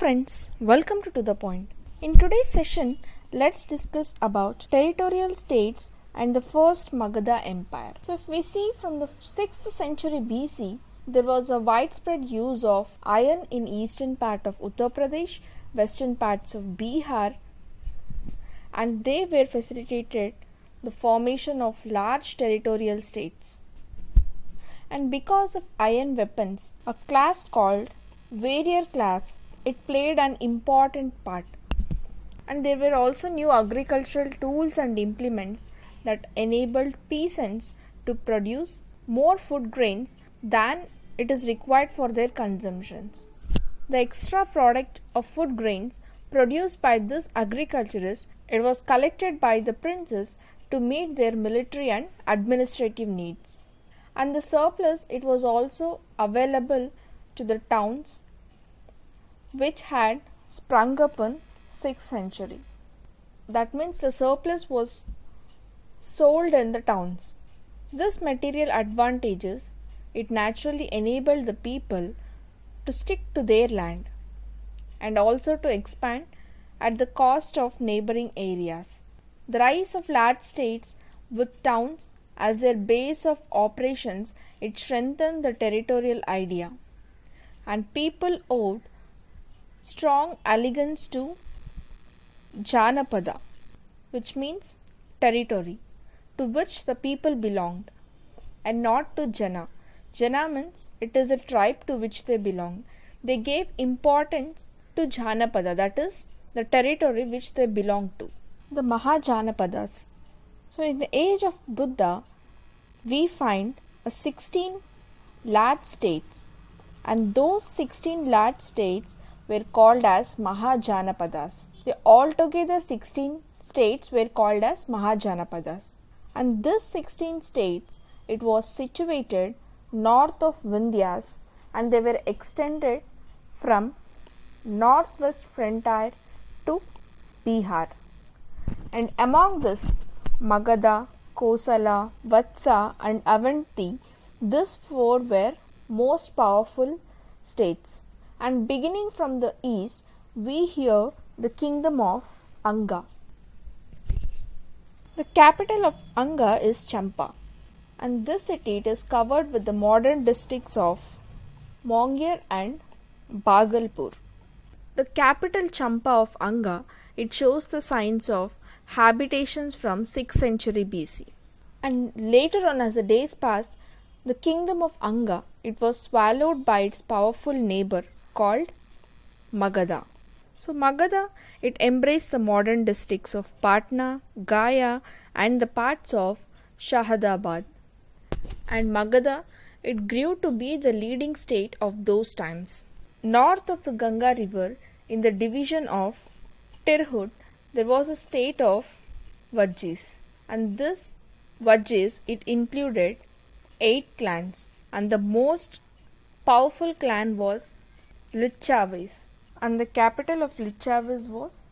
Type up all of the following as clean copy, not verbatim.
friends, welcome to the point. In today's session, let's discuss about territorial states and the first Magadha Empire. So if we see from the 6th century BC, there was a widespread use of iron in eastern part of Uttar Pradesh, western parts of Bihar, and they were facilitated the formation of large territorial states. And because of iron weapons, a class called warrior class, it played an important part. And there were also new agricultural tools and implements that enabled peasants to produce more food grains than it is required for their consumptions. The extra product of food grains produced by this agriculturist, it was collected by the princes to meet their military and administrative needs. And the surplus, it was also available to the towns which had sprung up in 6th century. That means the surplus was sold in the towns. This material advantages, it naturally enabled the people to stick to their land and also to expand at the cost of neighboring areas. The rise of large states with towns as their base of operations, it strengthened the territorial idea, and people owed strong allegiance to Janapada, which means territory, to which the people belonged, and not to Jana. Jana means it is a tribe to which they belong. They gave importance to Janapada, that is the territory which they belonged to. The Mahajanapadas. So in the age of Buddha, we find 16 large states, and those 16 large states were called as Mahajanapadas. Altogether 16 states were called as Mahajanapadas. And this 16 states, it was situated north of Vindhyas, and they were extended from northwest frontier to Bihar. And among this, Magadha, Kosala, Vatsa and Avanti, these four were most powerful states. And beginning from the east, we hear the kingdom of Anga. The capital of Anga is Champa, and this city it is covered with the modern districts of Mongia and Bhagalpur. The capital Champa of Anga, it shows the signs of habitations from 6th century BC. And later on, as the days passed, the kingdom of Anga, it was swallowed by its powerful neighbor called Magadha. So Magadha, it embraced the modern districts of Patna, Gaya and the parts of Shahadabad. And Magadha, it grew to be the leading state of those times. North of the Ganga river, in the division of Tirhut, there was a state of Vajjis. And this Vajjis, it included 8 clans. And the most powerful clan was Licchavis. And the capital of Licchavis was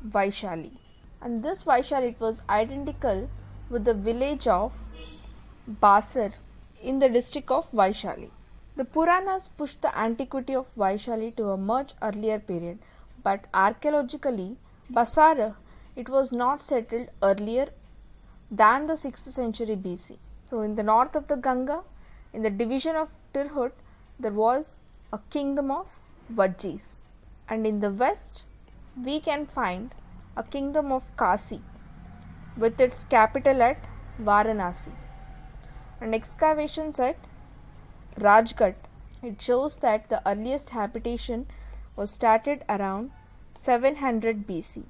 Vaishali. And this Vaishali, it was identical with the village of Basar in the district of Vaishali. The Puranas pushed the antiquity of Vaishali to a much earlier period, but archaeologically, Basara, it was not settled earlier than the 6th century BC. So in the north of the Ganga, in the division of Tirhut, there was a kingdom of Vajjis. And in the west, we can find a kingdom of Kasi with its capital at Varanasi. And excavations at Rajghat, it shows that the earliest habitation was started around 700 BC.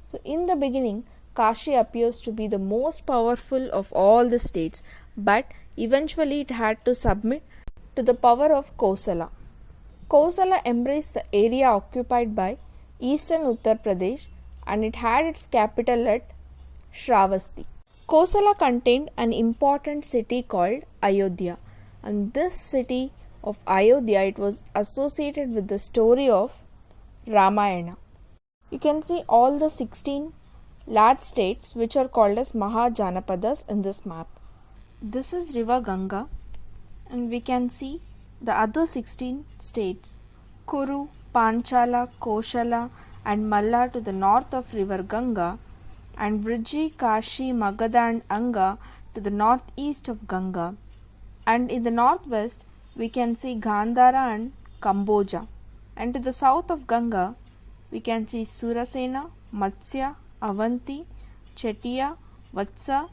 So in the beginning, Kashi appears to be the most powerful of all the states, but eventually it had to submit to the power of Kosala. Kosala embraced the area occupied by eastern Uttar Pradesh, and it had its capital at Shravasti. Kosala contained an important city called Ayodhya, and this city of Ayodhya, it was associated with the story of Ramayana. You can see all the 16 large states which are called as Mahajanapadas in this map. This is river Ganga, and we can see the other 16 states: Kuru, Panchala, Koshala and Malla to the north of river Ganga, and Vriji, Kashi, Magadha and Anga to the northeast of Ganga. And in the northwest we can see Gandhara and Kamboja. And to the south of Ganga we can see Surasena, Matsya, Avanti, Chetiya, Vatsa,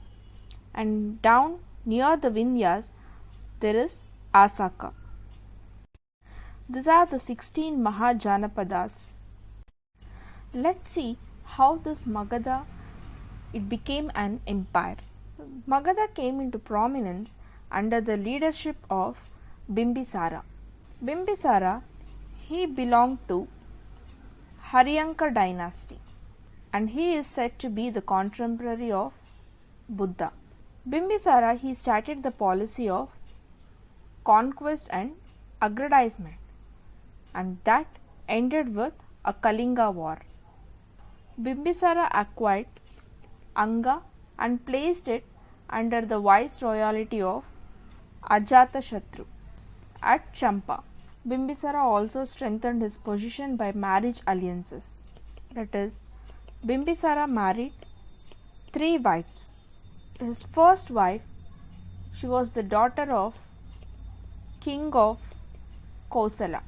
and down near the Vindhyas there is Asaka. These are the 16 Mahajanapadas. Let's see how this Magadha it became an empire. Magadha came into prominence under the leadership of Bimbisara. Bimbisara, he belonged to Haryanka dynasty and he is said to be the contemporary of Buddha. Bimbisara, he started the policy of conquest and aggrandizement, and that ended with a Kalinga war. Bimbisara acquired Anga and placed it under the viceroyalty of Ajatashatru at Champa. Bimbisara also strengthened his position by marriage alliances. That is, Bimbisara married 3 wives. His first wife, she was the daughter of king of Kosala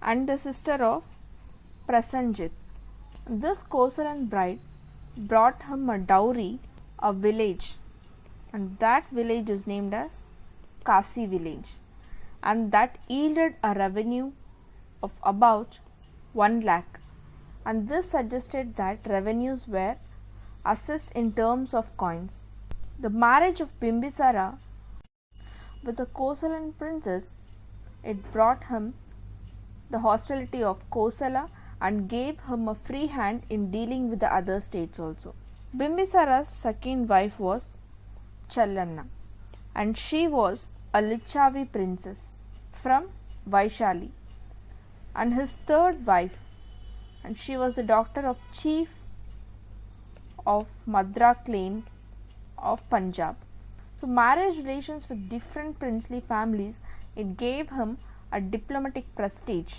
and the sister of Prasenjit. This Kosalan bride brought him a dowry, a village, and that village is named as Kasi village, and that yielded a revenue of about 1 lakh, and this suggested that revenues were assessed in terms of coins. The marriage of Bimbisara with the Kosalan princess, it brought him the hostility of Kosala and gave him a free hand in dealing with the other states also. Bimbisara's second wife was Challanna, and she was a Lichavi princess from Vaishali, and his third wife, and she was the daughter of chief of Madra clan of Punjab. So marriage relations with different princely families, it gave him a diplomatic prestige,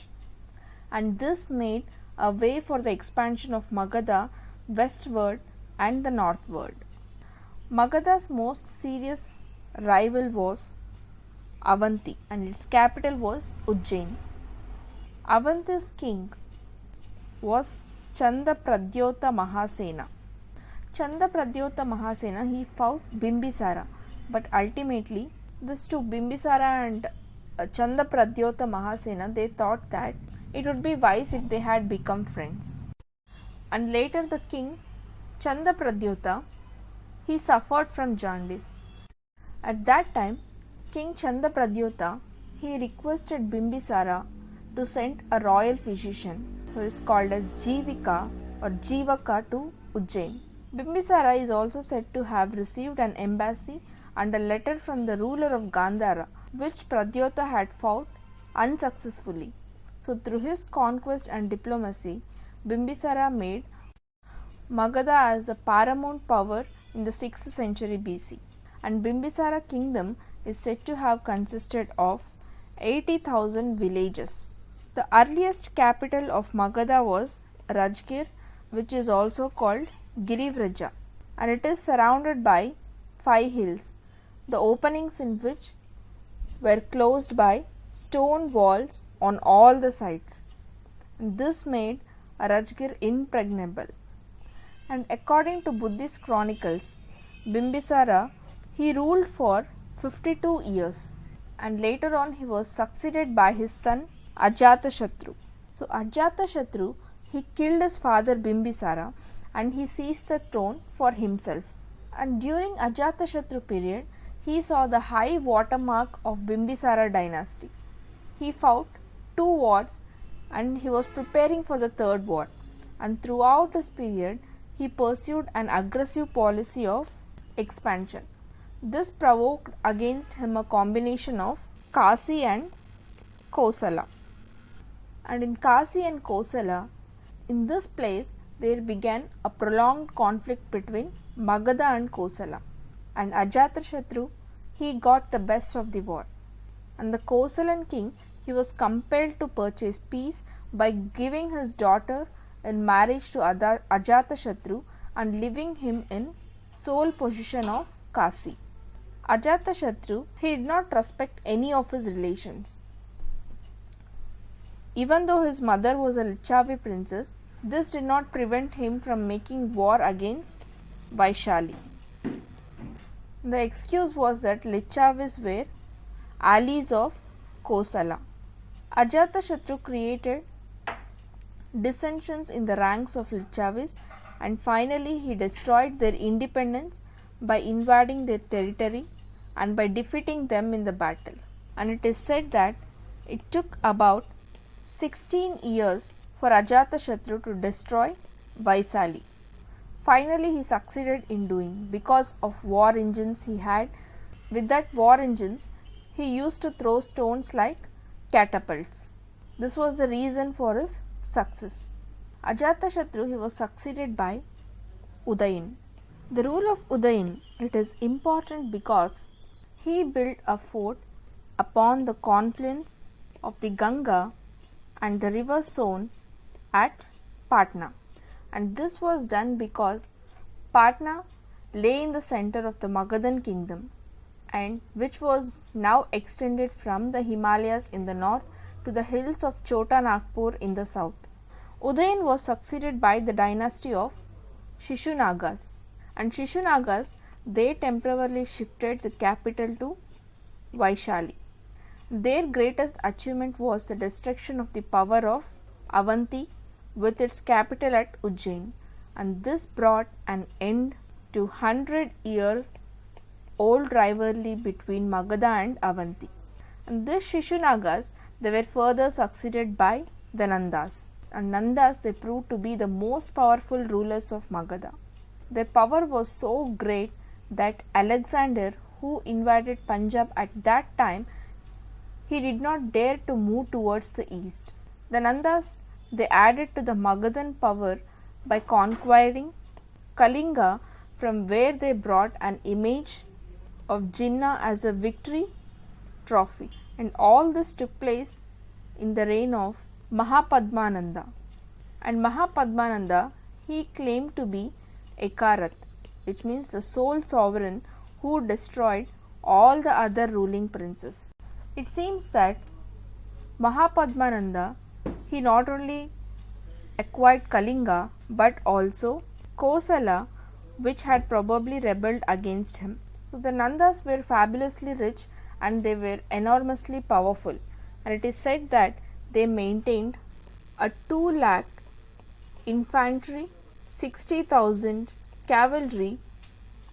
and this made a way for the expansion of Magadha westward and the northward. Magadha's most serious rival was Avanti, and its capital was Ujjain. Avanti's king was Chandapradyota Mahasena. Chandapradyota Mahasena, he fought Bimbisara, but ultimately these two, Bimbisara and Chandapradyota Mahasena, they thought that it would be wise if they had become friends. And later the king Chandapradyota, he suffered from jaundice. At that time, King Chandapradyota, he requested Bimbisara to send a royal physician who is called as Jivika or Jivaka to Ujjain. Bimbisara is also said to have received an embassy and a letter from the ruler of Gandhara, which Pradyota had fought unsuccessfully. So through his conquest and diplomacy, Bimbisara made Magadha as the paramount power in the 6th century BC, and Bimbisara kingdom is said to have consisted of 80,000 villages. The earliest capital of Magadha was Rajgir, which is also called Girivraja, and it is surrounded by 5 hills, the openings in which were closed by stone walls on all the sides. And this made Rajgir impregnable. And according to Buddhist chronicles, Bimbisara, he ruled for 52 years, and later on he was succeeded by his son Ajatashatru. So Ajatashatru, he killed his father Bimbisara and he seized the throne for himself. And during Ajatashatru period, he saw the high watermark of Bimbisara dynasty. He fought 2 wars and he was preparing for the 3rd war, and throughout this period he pursued an aggressive policy of expansion. This provoked against him a combination of Kasi and Kosala. And in Kasi and Kosala, in this place there began a prolonged conflict between Magadha and Kosala, and Ajatashatru, he got the best of the war, and the Kosalan king, he was compelled to purchase peace by giving his daughter in marriage to Ajatashatru and leaving him in sole possession of Kasi. Ajatashatru, he did not respect any of his relations. Even though his mother was a Lichavi princess, this did not prevent him from making war against Vaishali. The excuse was that Lichavis were allies of Kosala. Ajatashatru created dissensions in the ranks of Lichavis, and finally he destroyed their independence by invading their territory and by defeating them in the battle. And it is said that it took about 16 years for Ajatashatru to destroy Vaisali. Finally he succeeded in doing because of war engines he had. With that war engines, he used to throw stones like catapults. This was the reason for his success. Ajatashatru, he was succeeded by Udayin. The rule of Udayin, it is important because he built a fort upon the confluence of the Ganga and the river Son at Patna. And this was done because Patna lay in the center of the Magadhan kingdom, and which was now extended from the Himalayas in the north to the hills of Chota Nagpur in the south. Udayan was succeeded by the dynasty of Shishunagas, and Shishunagas, they temporarily shifted the capital to Vaishali. Their greatest achievement was the destruction of the power of Avanti with its capital at Ujjain, and this brought an end to 100-year-old rivalry between Magadha and Avanti. And these Shishunagas, they were further succeeded by the Nandas, and Nandas, they proved to be the most powerful rulers of Magadha. Their power was so great that Alexander, who invaded Punjab at that time, he did not dare to move towards the east. The Nandas, they added to the Magadhan power by conquering Kalinga, from where they brought an image of Jinnah as a victory trophy. And all this took place in the reign of Mahapadmananda. And Mahapadmananda, he claimed to be Ekarat, which means the sole sovereign who destroyed all the other ruling princes. It seems that Mahapadmananda, he not only acquired Kalinga but also Kosala, which had probably rebelled against him. So the Nandas were fabulously rich and they were enormously powerful, and it is said that they maintained a 2 lakh infantry, 60,000 cavalry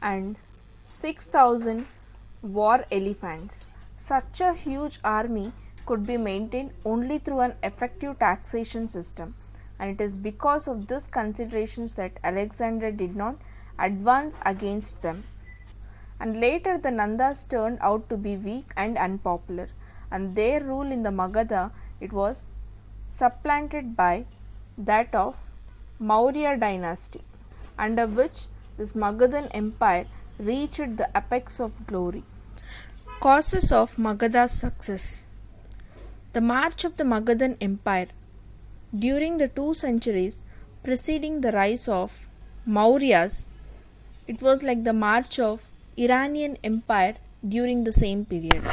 and 6,000 war elephants. Such a huge army could be maintained only through an effective taxation system, and it is because of this considerations that Alexander did not advance against them. And later the Nandas turned out to be weak and unpopular, and their rule in the Magadha, it was supplanted by that of Maurya dynasty, under which this Magadhan Empire reached the apex of glory. Causes of Magadha's success. The march of the Magadhan Empire during the 2 centuries preceding the rise of Mauryas, it was like the march of Iranian Empire during the same period.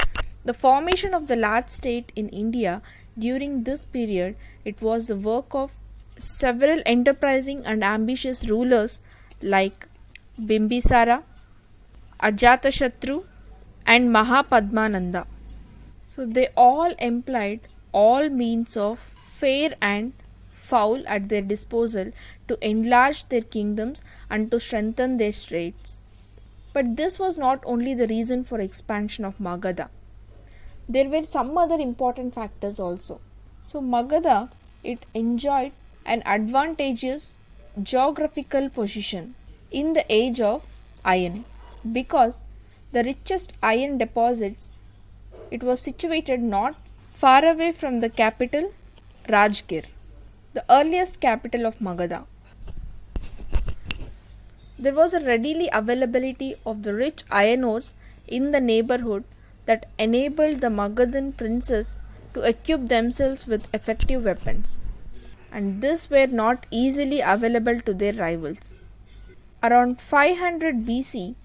The formation of the large state in India during this period, it was the work of several enterprising and ambitious rulers like Bimbisara, Ajatashatru and Mahapadmananda. So they all employed all means of fair and foul at their disposal to enlarge their kingdoms and to strengthen their states. But this was not only the reason for expansion of Magadha. There were some other important factors also. So Magadha, it enjoyed an advantageous geographical position in the age of iron, because the richest iron deposits, it was situated not far away from the capital Rajgir, the earliest capital of Magadha. There was a readily availability of the rich iron ores in the neighborhood that enabled the Magadhan princes to equip themselves with effective weapons. and these were not easily available to their rivals. Around 500 BC,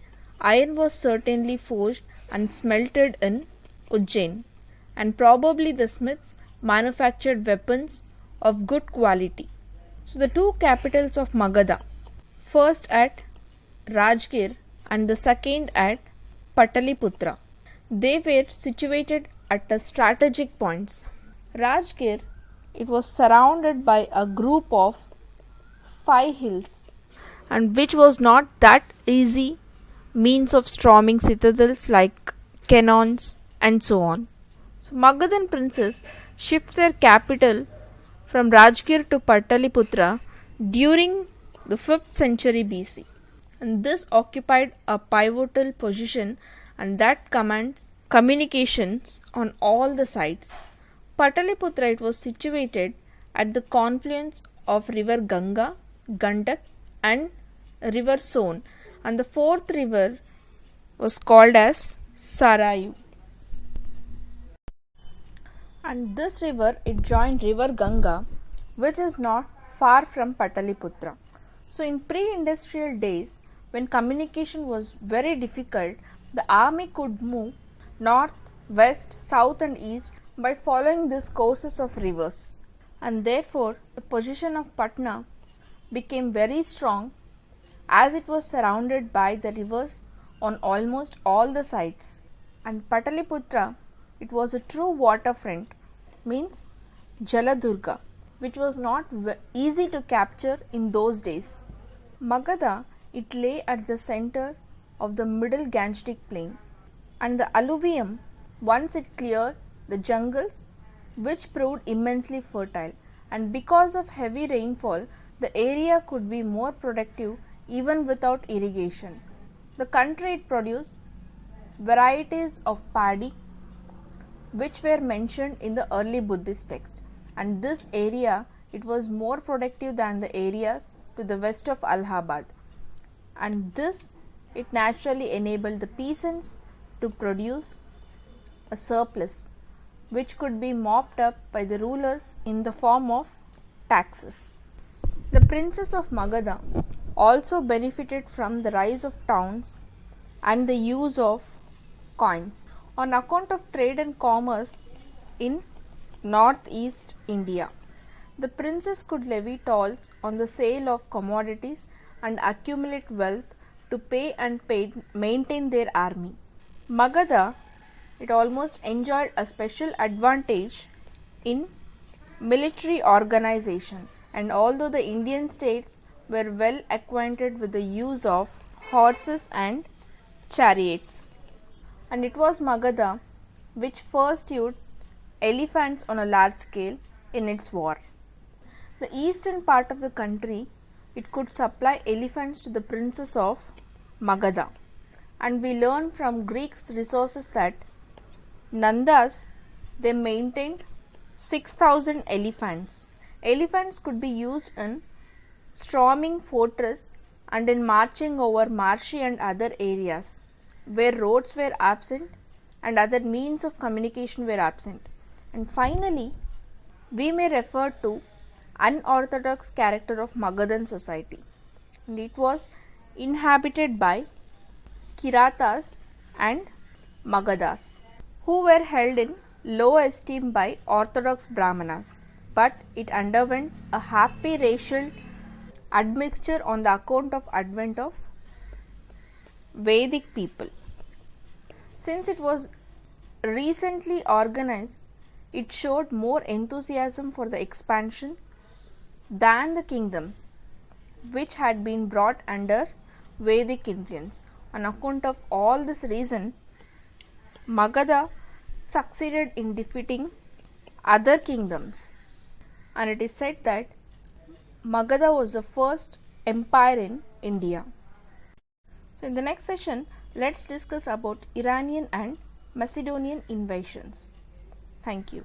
iron was certainly forged and smelted in Ujjain, and probably the smiths manufactured weapons of good quality. So the two capitals of Magadha, first at Rajgir and the second at Pataliputra, they were situated at a strategic points. Rajgir, it was surrounded by a group of 5 hills, and which was not that easy means of storming citadels like cannons and so on. So Magadhan princes shift their capital from Rajgir to Pataliputra during the 5th century BC, and this occupied a pivotal position and that commands communications on all the sides. Pataliputra, it was situated at the confluence of river Ganga, Gandak and river Son, and the fourth river was called as Sarayu. And this river, it joined river Ganga, which is not far from Pataliputra. So in pre-industrial days, when communication was very difficult, the army could move north, west, south and east by following these courses of rivers, and therefore the position of Patna became very strong as it was surrounded by the rivers on almost all the sides. And Pataliputra, it was a true waterfront, means Jaladurga, which was not easy to capture in those days. Magadha, it lay at the center of the middle Gangetic plain, and the alluvium, once it cleared the jungles, which proved immensely fertile, and because of heavy rainfall, the area could be more productive even without irrigation. The country, it produced varieties of paddy which were mentioned in the early Buddhist text, and this area, it was more productive than the areas to the west of Allahabad, and this, it naturally enabled the peasants to produce a surplus which could be mopped up by the rulers in the form of taxes. The princes of Magadha also benefited from the rise of towns and the use of coins on account of trade and commerce in northeast India. The princes could levy tolls on the sale of commodities and accumulate wealth to pay and maintain their army. Magadha, it almost enjoyed a special advantage in military organization, and although the Indian states were well acquainted with the use of horses and chariots, and it was Magadha which first used elephants on a large scale in its war. The eastern part of the country, it could supply elephants to the princes of Magadha, and we learn from Greeks resources that Nandas, they maintained 6,000 elephants. Elephants could be used in storming fortress and in marching over marshy and other areas where roads were absent and other means of communication were absent. And finally, we may refer to unorthodox character of Magadhan society, and it was inhabited by Kiratas and Magadhas, who were held in low esteem by orthodox Brahmanas, but it underwent a happy racial admixture on the account of advent of Vedic people. Since it was recently organized, it showed more enthusiasm for the expansion than the kingdoms which had been brought under Vedic influence. On account of all this reason, Magadha succeeded in defeating other kingdoms, and it is said that Magadha was the first empire in India. So in the next session, let's discuss about Iranian and Macedonian invasions. Thank you.